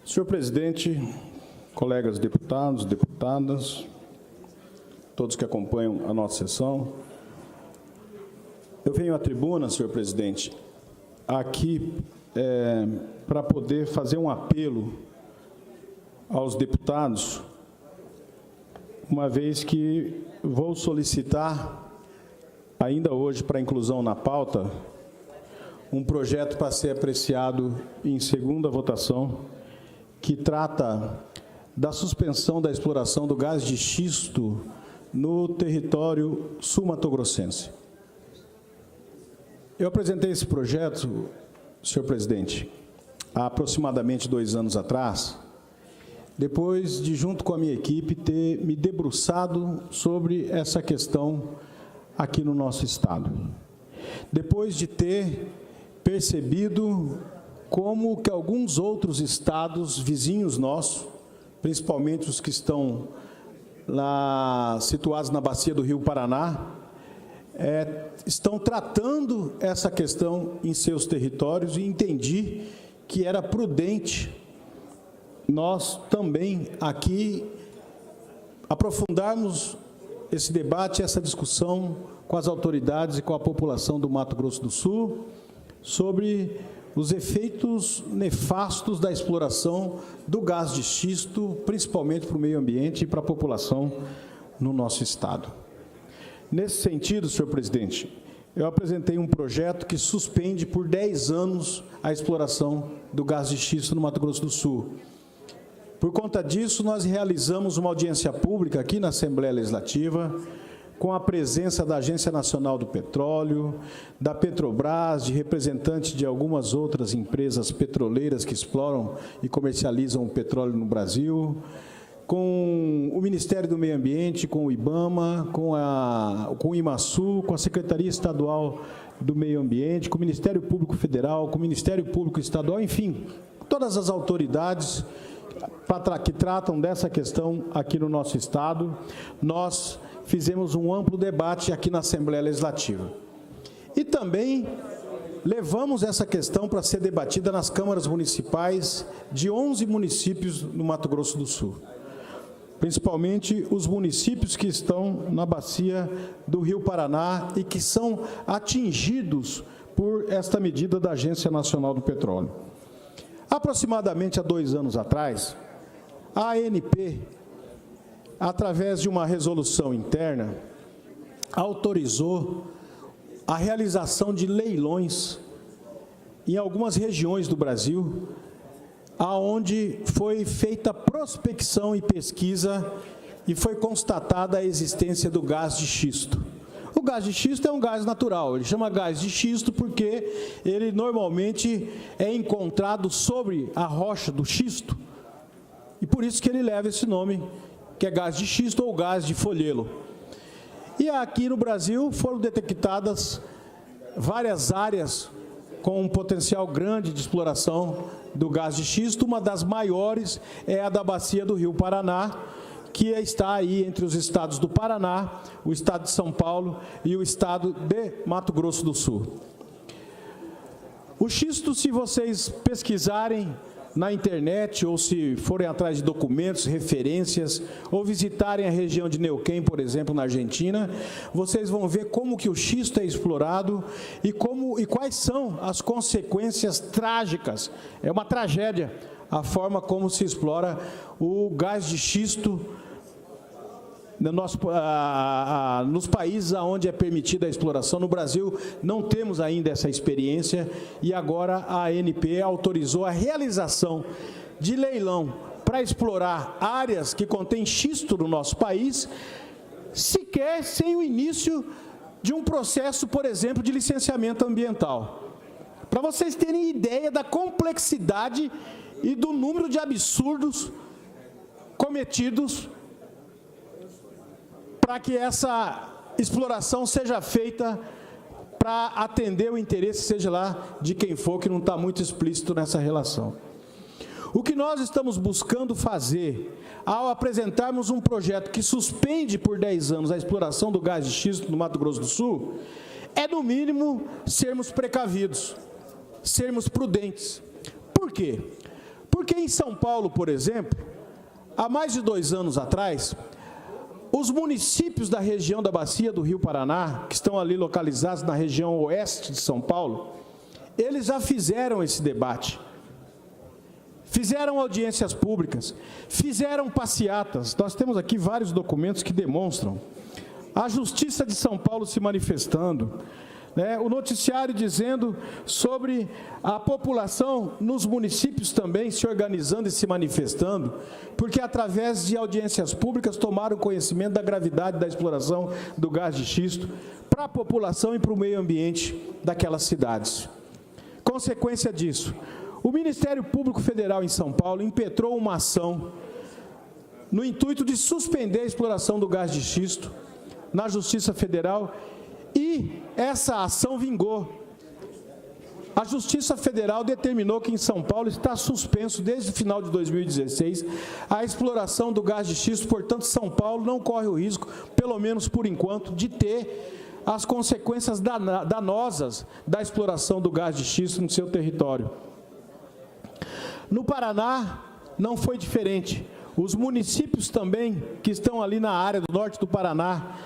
Senhor presidente, colegas deputados, deputadas, todos que acompanham a nossa sessão, eu venho à tribuna, senhor presidente, aqui para poder fazer um apelo aos deputados, uma vez que vou solicitar, ainda hoje, para inclusão na pauta, um projeto para ser apreciado em segunda votação, que trata da suspensão da exploração do gás de xisto no território sul-mato-grossense. Eu apresentei esse projeto, senhor presidente, há aproximadamente 2 anos atrás, depois de, junto com a minha equipe, ter me debruçado sobre essa questão aqui no nosso Estado. Depois de ter percebido como que alguns outros estados vizinhos nossos, principalmente os que estão lá situados na bacia do Rio Paraná, estão tratando essa questão em seus territórios, e entendi que era prudente nós também aqui aprofundarmos esse debate, essa discussão com as autoridades e com a população do Mato Grosso do Sul sobre os efeitos nefastos da exploração do gás de xisto, principalmente para o meio ambiente e para a população no nosso Estado. Nesse sentido, senhor presidente, eu apresentei um projeto que suspende por 10 anos a exploração do gás de xisto no Mato Grosso do Sul. Por conta disso, nós realizamos uma audiência pública aqui na Assembleia Legislativa, com a presença da Agência Nacional do Petróleo, da Petrobras, de representantes de algumas outras empresas petroleiras que exploram e comercializam o petróleo no Brasil, com o Ministério do Meio Ambiente, com o IBAMA, com o IMASU, com a Secretaria Estadual do Meio Ambiente, com o Ministério Público Federal, com o Ministério Público Estadual, enfim, todas as autoridades que tratam dessa questão aqui no nosso Estado. Nós fizemos um amplo debate aqui na Assembleia Legislativa. E também levamos essa questão para ser debatida nas câmaras municipais de 11 municípios no Mato Grosso do Sul, principalmente os municípios que estão na bacia do Rio Paraná e que são atingidos por esta medida da Agência Nacional do Petróleo. Aproximadamente há 2 anos atrás, a ANP, através de uma resolução interna, autorizou a realização de leilões em algumas regiões do Brasil, aonde foi feita prospecção e pesquisa e foi constatada a existência do gás de xisto. O gás de xisto é um gás natural, ele chama gás de xisto porque ele normalmente é encontrado sobre a rocha do xisto, e por isso que ele leva esse nome, que é gás de xisto ou gás de folhelo. E aqui no Brasil foram detectadas várias áreas com um potencial grande de exploração do gás de xisto. Uma das maiores é a da bacia do Rio Paraná, que está aí entre os estados do Paraná, o estado de São Paulo e o estado de Mato Grosso do Sul. O xisto, se vocês pesquisarem na internet, ou se forem atrás de documentos, referências, ou visitarem a região de Neuquén, por exemplo, na Argentina, vocês vão ver como que o xisto é explorado e quais são as consequências trágicas. É uma tragédia a forma como se explora o gás de xisto nos países onde é permitida a exploração. No Brasil não temos ainda essa experiência, e agora a ANP autorizou a realização de leilão para explorar áreas que contêm xisto no nosso país, sequer sem o início de um processo, por exemplo, de licenciamento ambiental. Para vocês terem ideia da complexidade e do número de absurdos cometidos para que essa exploração seja feita para atender o interesse, seja lá de quem for, que não está muito explícito nessa relação. O que nós estamos buscando fazer, ao apresentarmos um projeto que suspende por 10 anos a exploração do gás de xisto no Mato Grosso do Sul, é, no mínimo, sermos precavidos, sermos prudentes. Por quê? Porque em São Paulo, por exemplo, há mais de 2 anos atrás, os municípios da região da Bacia do Rio Paraná, que estão ali localizados na região oeste de São Paulo, eles já fizeram esse debate. Fizeram audiências públicas, fizeram passeatas. Nós temos aqui vários documentos que demonstram. A Justiça de São Paulo se manifestando, né? O noticiário dizendo sobre a população nos municípios também se organizando e se manifestando, porque através de audiências públicas tomaram conhecimento da gravidade da exploração do gás de xisto para a população e para o meio ambiente daquelas cidades. Consequência disso, o Ministério Público Federal em São Paulo impetrou uma ação no intuito de suspender a exploração do gás de xisto na Justiça Federal, e essa ação vingou. A Justiça Federal determinou que em São Paulo está suspenso desde o final de 2016 a exploração do gás de xisto, portanto São Paulo não corre o risco, pelo menos por enquanto, de ter as consequências danosas da exploração do gás de xisto no seu território. No Paraná não foi diferente. Os municípios também, que estão ali na área do norte do Paraná,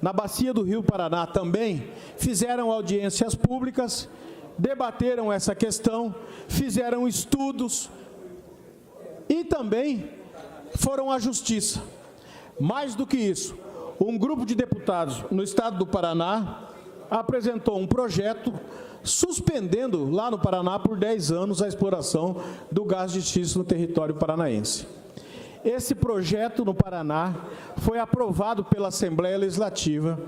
na bacia do Rio Paraná também, fizeram audiências públicas, debateram essa questão, fizeram estudos e também foram à Justiça. Mais do que isso, um grupo de deputados no estado do Paraná apresentou um projeto suspendendo lá no Paraná por 10 anos a exploração do gás de xisto no território paranaense. Esse projeto no Paraná foi aprovado pela Assembleia Legislativa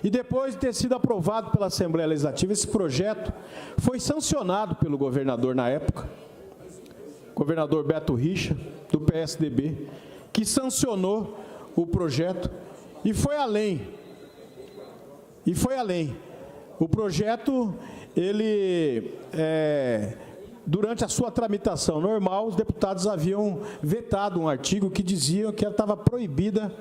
e depois de ter sido aprovado pela Assembleia Legislativa, esse projeto foi sancionado pelo governador na época, governador Beto Richa, do PSDB, que sancionou o projeto e foi além. O projeto, durante a sua tramitação normal, os deputados haviam vetado um artigo que dizia que estava proibida,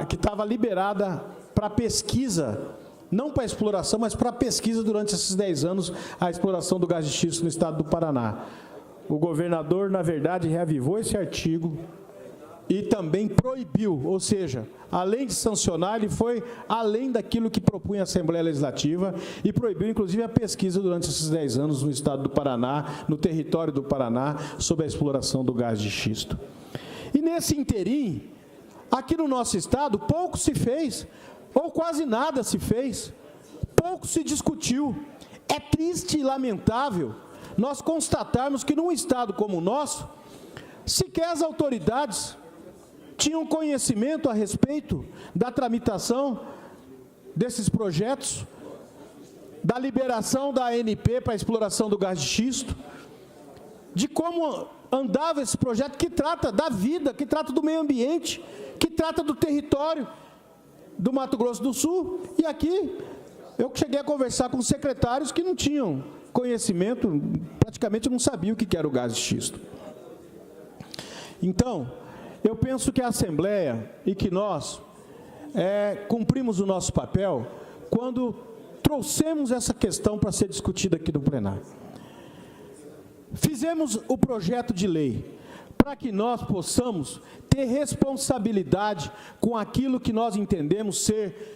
que estava liberada para pesquisa, não para exploração, mas para pesquisa durante esses 10 anos, a exploração do gás de xisto no estado do Paraná. O governador, na verdade, reavivou esse artigo e também proibiu, ou seja, além de sancionar, ele foi além daquilo que propunha a Assembleia Legislativa e proibiu, inclusive, a pesquisa durante esses 10 anos no estado do Paraná, no território do Paraná, sobre a exploração do gás de xisto. E nesse interim, aqui no nosso estado, pouco se fez, ou quase nada se fez, pouco se discutiu. É triste e lamentável nós constatarmos que num estado como o nosso, sequer as autoridades tinham conhecimento a respeito da tramitação desses projetos, da liberação da ANP para a exploração do gás de xisto, de como andava esse projeto que trata da vida, que trata do meio ambiente, que trata do território do Mato Grosso do Sul. E aqui eu cheguei a conversar com secretários que não tinham conhecimento, praticamente não sabiam o que era o gás de xisto. Então, eu penso que a Assembleia e que nós cumprimos o nosso papel quando trouxemos essa questão para ser discutida aqui no plenário. Fizemos o projeto de lei para que nós possamos ter responsabilidade com aquilo que nós entendemos ser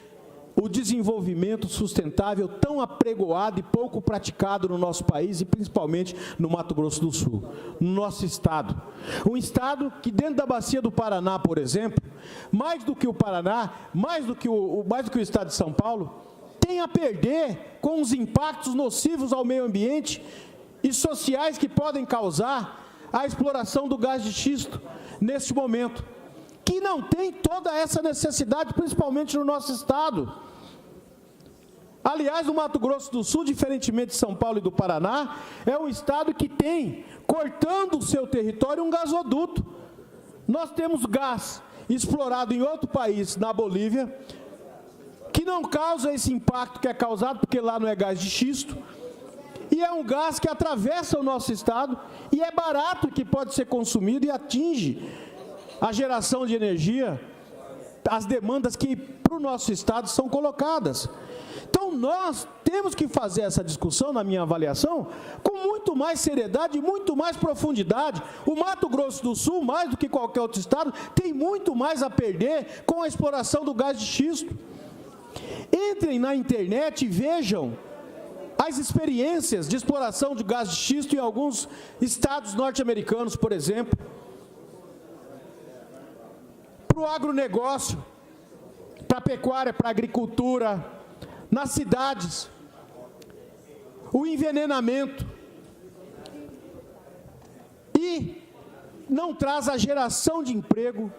o desenvolvimento sustentável tão apregoado e pouco praticado no nosso país e principalmente no Mato Grosso do Sul, no nosso estado. Um estado que dentro da bacia do Paraná, por exemplo, mais do que o Paraná, mais do que o estado de São Paulo, tem a perder com os impactos nocivos ao meio ambiente e sociais que podem causar a exploração do gás de xisto neste momento, que não tem toda essa necessidade, principalmente no nosso estado. Aliás, o Mato Grosso do Sul, diferentemente de São Paulo e do Paraná, é um estado que tem, cortando o seu território, um gasoduto. Nós temos gás explorado em outro país, na Bolívia, que não causa esse impacto que é causado, porque lá não é gás de xisto, e é um gás que atravessa o nosso estado, e é barato, que pode ser consumido e atinge a geração de energia, as demandas que para o nosso estado são colocadas. Então, nós temos que fazer essa discussão, na minha avaliação, com muito mais seriedade e muito mais profundidade. O Mato Grosso do Sul, mais do que qualquer outro estado, tem muito mais a perder com a exploração do gás de xisto. Entrem na internet e vejam as experiências de exploração de gás de xisto em alguns estados norte-americanos, por exemplo. Para o agronegócio, para a pecuária, para a agricultura, nas cidades, o envenenamento, e não traz a geração de emprego,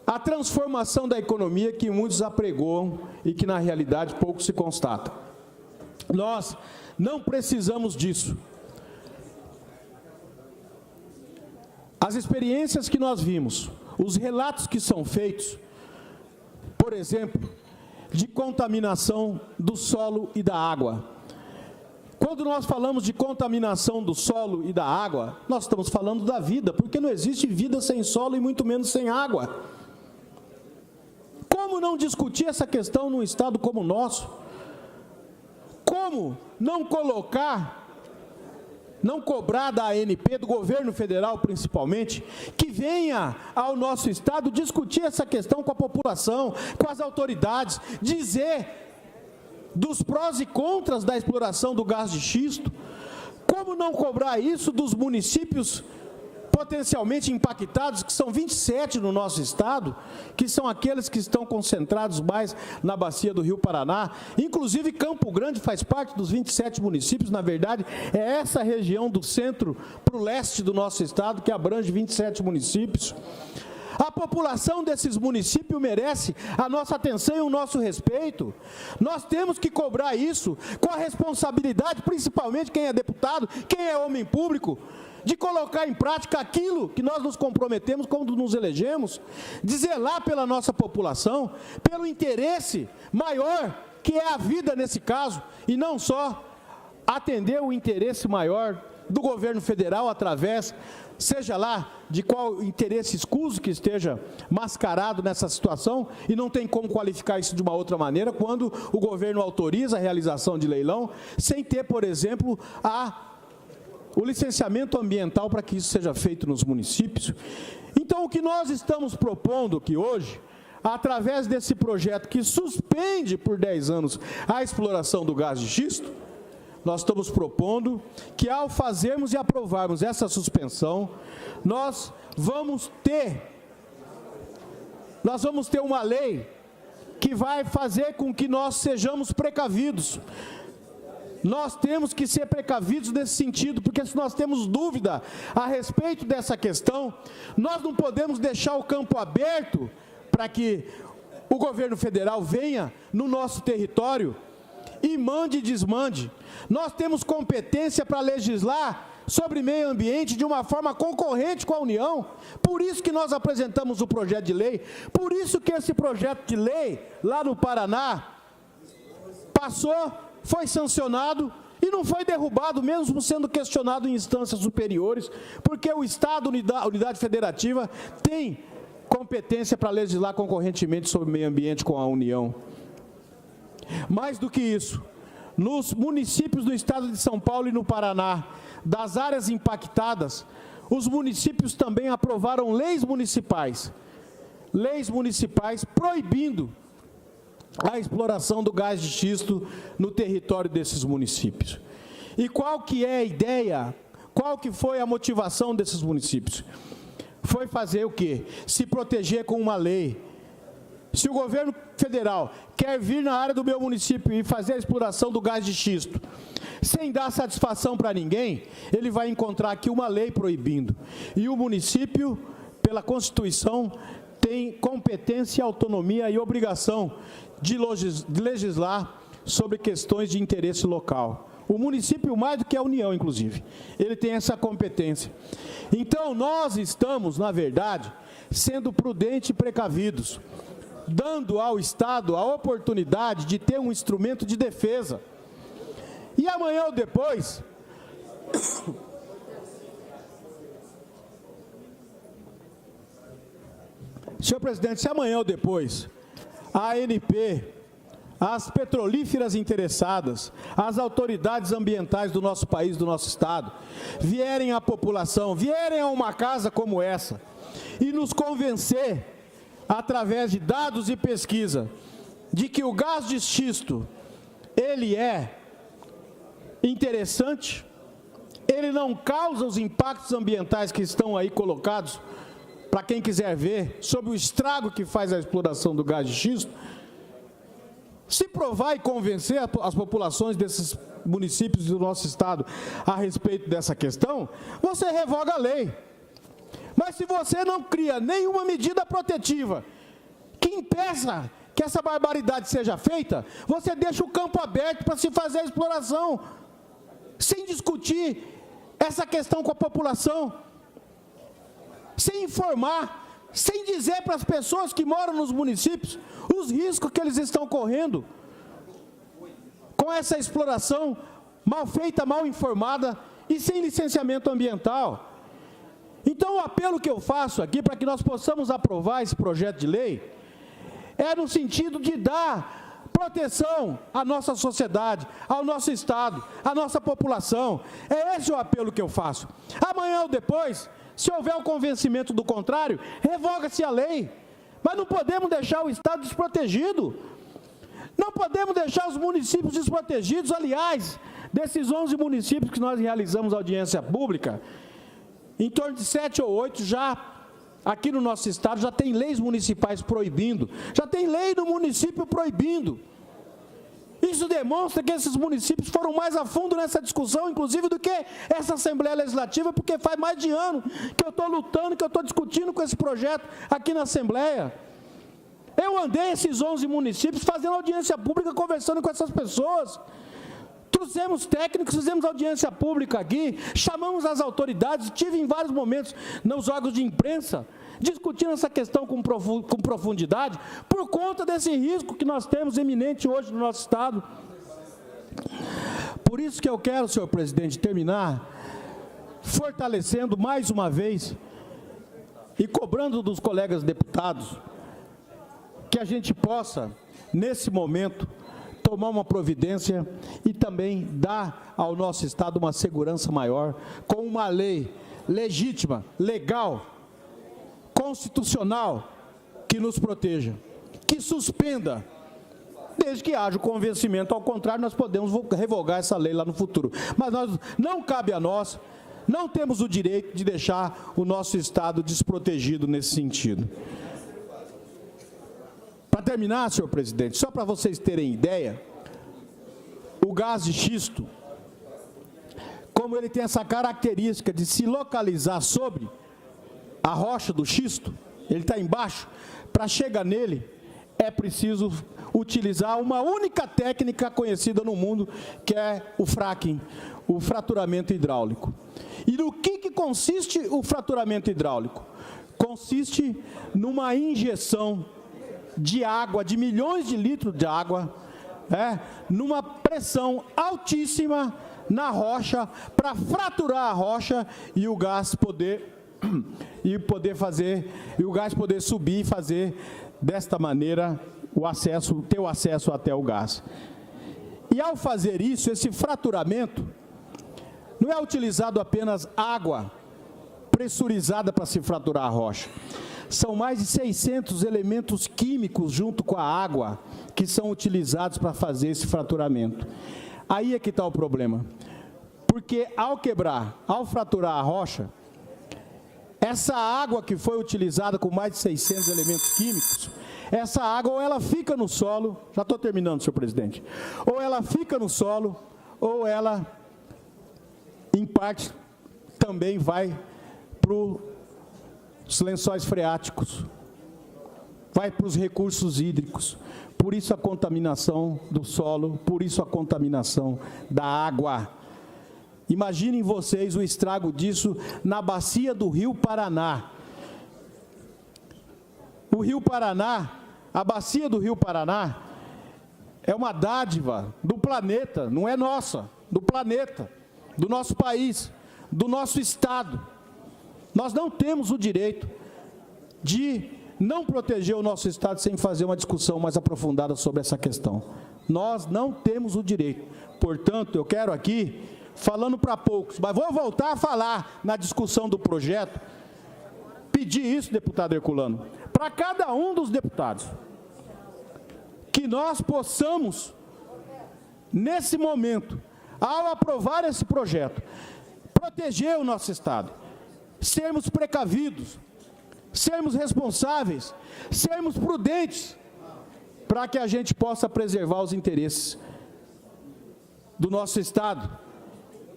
a transformação da economia que muitos apregoam e que, na realidade, pouco se constata. Nós não precisamos disso. As experiências que nós vimos, os relatos que são feitos, por exemplo, de contaminação do solo e da água. Quando nós falamos de contaminação do solo e da água, nós estamos falando da vida, porque não existe vida sem solo e muito menos sem água. Como não discutir essa questão num estado como o nosso? Como não cobrar da ANP, do governo federal principalmente, que venha ao nosso estado discutir essa questão com a população, com as autoridades, dizer dos prós e contras da exploração do gás de xisto? Como não cobrar isso dos municípios potencialmente impactados, que são 27 no nosso estado, que são aqueles que estão concentrados mais na bacia do Rio Paraná, inclusive Campo Grande faz parte dos 27 municípios, na verdade, é essa região do centro para o leste do nosso estado, que abrange 27 municípios. A população desses municípios merece a nossa atenção e o nosso respeito. Nós temos que cobrar isso com a responsabilidade, principalmente quem é deputado, quem é homem público, de colocar em prática aquilo que nós nos comprometemos quando nos elegemos, de zelar pela nossa população, pelo interesse maior, que é a vida nesse caso, e não só atender o interesse maior do governo federal através, seja lá de qual interesse escuso que esteja mascarado nessa situação, e não tem como qualificar isso de uma outra maneira, quando o governo autoriza a realização de leilão, sem ter, por exemplo, o licenciamento ambiental para que isso seja feito nos municípios. Então, o que nós estamos propondo aqui hoje, através desse projeto que suspende por 10 anos a exploração do gás de xisto, nós estamos propondo que, ao fazermos e aprovarmos essa suspensão, nós vamos ter uma lei que vai fazer com que nós sejamos precavidos. Nós temos que ser precavidos nesse sentido, porque se nós temos dúvida a respeito dessa questão, nós não podemos deixar o campo aberto para que o governo federal venha no nosso território e mande e desmande. Nós temos competência para legislar sobre meio ambiente de uma forma concorrente com a União. Por isso que nós apresentamos o projeto de lei, por isso que esse projeto de lei, lá no Paraná, passou, foi sancionado e não foi derrubado, mesmo sendo questionado em instâncias superiores, porque o Estado, unidade federativa, tem competência para legislar concorrentemente sobre meio ambiente com a União. Mais do que isso, nos municípios do estado de São Paulo e no Paraná, das áreas impactadas, os municípios também aprovaram leis municipais proibindo a exploração do gás de xisto no território desses municípios. E qual que é a ideia, qual que foi a motivação desses municípios? Foi fazer o quê? Se proteger com uma lei. Se o governo federal quer vir na área do meu município e fazer a exploração do gás de xisto, sem dar satisfação para ninguém, ele vai encontrar aqui uma lei proibindo. E o município, pela Constituição, tem competência, autonomia e obrigação de legislar sobre questões de interesse local. O município, mais do que a União, inclusive, ele tem essa competência. Então, nós estamos, na verdade, sendo prudentes e precavidos, dando ao Estado a oportunidade de ter um instrumento de defesa. E amanhã ou depois, senhor presidente, se amanhã ou depois a ANP as petrolíferas interessadas, as autoridades ambientais do nosso país, do nosso estado, vierem à população, vierem a uma casa como essa e nos convencer, através de dados e pesquisa, de que o gás de xisto, ele é interessante, ele não causa os impactos ambientais que estão aí colocados, para quem quiser ver, sobre o estrago que faz a exploração do gás de xisto. Se provar e convencer as populações desses municípios do nosso estado a respeito dessa questão, você revoga a lei. Mas se você não cria nenhuma medida protetiva que impeça que essa barbaridade seja feita, você deixa o campo aberto para se fazer a exploração, sem discutir essa questão com a população, sem informar, sem dizer para as pessoas que moram nos municípios os riscos que eles estão correndo com essa exploração mal feita, mal informada e sem licenciamento ambiental. Então, o apelo que eu faço aqui para que nós possamos aprovar esse projeto de lei é no sentido de dar proteção à nossa sociedade, ao nosso estado, à nossa população. É esse o apelo que eu faço. Amanhã ou depois, se houver o convencimento do contrário, revoga-se a lei. Mas não podemos deixar o estado desprotegido. Não podemos deixar os municípios desprotegidos. Aliás, desses 11 municípios que nós realizamos audiência pública, em torno de 7 ou 8 já, aqui no nosso estado, já tem leis municipais proibindo, já tem lei do município proibindo. Isso demonstra que esses municípios foram mais a fundo nessa discussão, inclusive, do que essa Assembleia Legislativa, porque faz mais de ano que eu estou lutando, que eu estou discutindo com esse projeto aqui na Assembleia. Eu andei esses 11 municípios fazendo audiência pública, conversando com essas pessoas. Trouxemos técnicos, fizemos audiência pública aqui, chamamos as autoridades, estive em vários momentos nos órgãos de imprensa, discutindo essa questão com profundidade, por conta desse risco que nós temos iminente hoje no nosso estado. Por isso que eu quero, senhor presidente, terminar fortalecendo mais uma vez e cobrando dos colegas deputados que a gente possa, nesse momento, tomar uma providência e também dar ao nosso estado uma segurança maior com uma lei legítima, legal, constitucional, que nos proteja, que suspenda, desde que haja o convencimento. Ao contrário, nós podemos revogar essa lei lá no futuro. Mas não cabe a nós, não temos o direito de deixar o nosso estado desprotegido nesse sentido. Para terminar, senhor presidente, só para vocês terem ideia, o gás de xisto, como ele tem essa característica de se localizar sobre a rocha do xisto, ele está embaixo, para chegar nele, é preciso utilizar uma única técnica conhecida no mundo, que é o fracking, o fraturamento hidráulico. E no que consiste o fraturamento hidráulico? Consiste numa injeção de água, de milhões de litros de água, numa pressão altíssima na rocha, para fraturar a rocha e o gás poder subir e fazer desta maneira ter o acesso até o gás. E ao fazer isso, esse fraturamento, não é utilizado apenas água pressurizada para se fraturar a rocha. São mais de 600 elementos químicos junto com a água que são utilizados para fazer esse fraturamento. Aí é que está o problema. Porque ao fraturar a rocha, essa água que foi utilizada com mais de 600 elementos químicos, essa água ou ela fica no solo, já estou terminando, senhor presidente, ou ela fica no solo, ou ela, em parte, também vai para os lençóis freáticos, vai para os recursos hídricos. Por isso a contaminação do solo, por isso a contaminação da água. Imaginem vocês o estrago disso na bacia do Rio Paraná. O Rio Paraná, a bacia do Rio Paraná, é uma dádiva do planeta, não é nossa, do planeta, do nosso país, do nosso estado. Nós não temos o direito de não proteger o nosso estado sem fazer uma discussão mais aprofundada sobre essa questão. Nós não temos o direito. Portanto, eu quero aqui, falando para poucos, mas vou voltar a falar na discussão do projeto, pedir isso, deputado Herculano, para cada um dos deputados, que nós possamos, nesse momento, ao aprovar esse projeto, proteger o nosso Estado, sermos precavidos, sermos responsáveis, sermos prudentes, para que a gente possa preservar os interesses do nosso Estado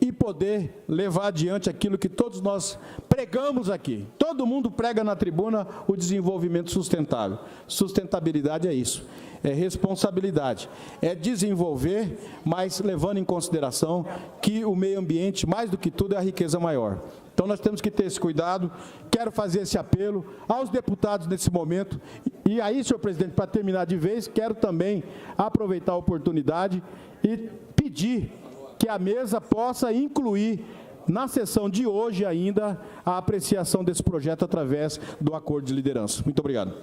e poder levar adiante aquilo que todos nós pregamos aqui. Todo mundo prega na tribuna o desenvolvimento sustentável. Sustentabilidade é isso, é responsabilidade, é desenvolver, mas levando em consideração que o meio ambiente, mais do que tudo, é a riqueza maior. Então, nós temos que ter esse cuidado. Quero fazer esse apelo aos deputados nesse momento. E aí, senhor presidente, para terminar de vez, quero também aproveitar a oportunidade e pedir que a mesa possa incluir na sessão de hoje ainda a apreciação desse projeto através do acordo de liderança. Muito obrigado.